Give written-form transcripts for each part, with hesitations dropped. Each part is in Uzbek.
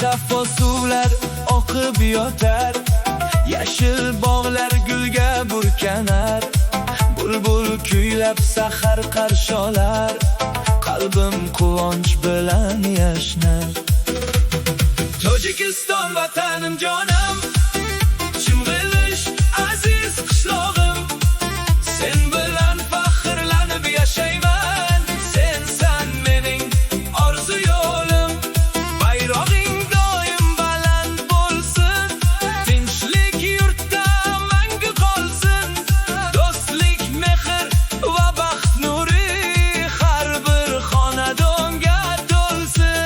Safo suvlar oqib yotar, yashil bog'lar gulga burkanar. Bulbul kuylab sahar qarshi olar, qalbim quvonch bilan yashnar. Tojikiston vatanim jonim, Chimg'ilish aziz qishlog'im, sen bilan faxrlanib yashayman. Sensan mening orzu yo'lim, bayrog'ing doim baland bo'lsin, tinchlik yurtda mangu qolsin. Do'stlik, mehr va baxt nuri har bir xonadonga to'lsin.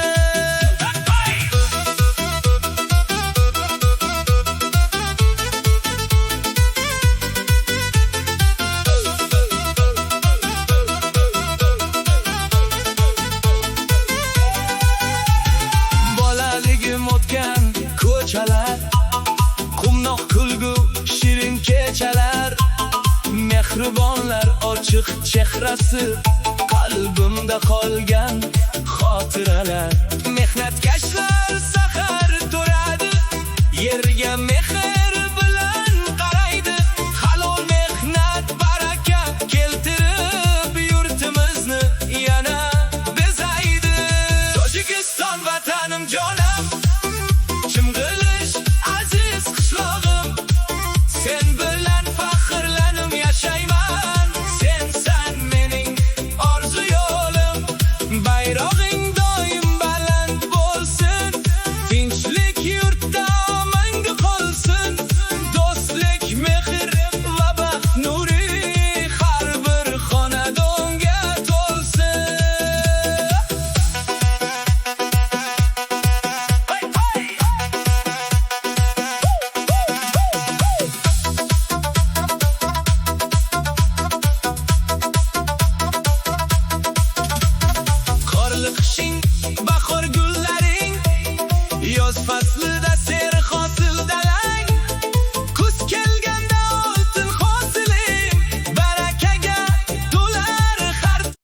O'tgan ko'chalar, qumnoq kulgu shirin kechalar, mehribonlar ochiq chehrasi, qalbimda qolgan xotiralar. Mehnatkashlar sahar turadi, yerga mehr bilan qaraydi. Halol mehnat baraka keltirib yurtimizni yana bezaydi. Tojikiston vatanim jonim, Chimg'ilish aziz qishlog'im, sen bilan faxrlanib yashayman. Sensan mening orzu yo'lim, bayrog'ing doim baland bo'lsin, tinchlik yurtda mangu qolsin. Do'stlik, mehr va baxt nuri har bir xonadonga to'lsin. Qorli qishing, bahor gullaring, yoz faslida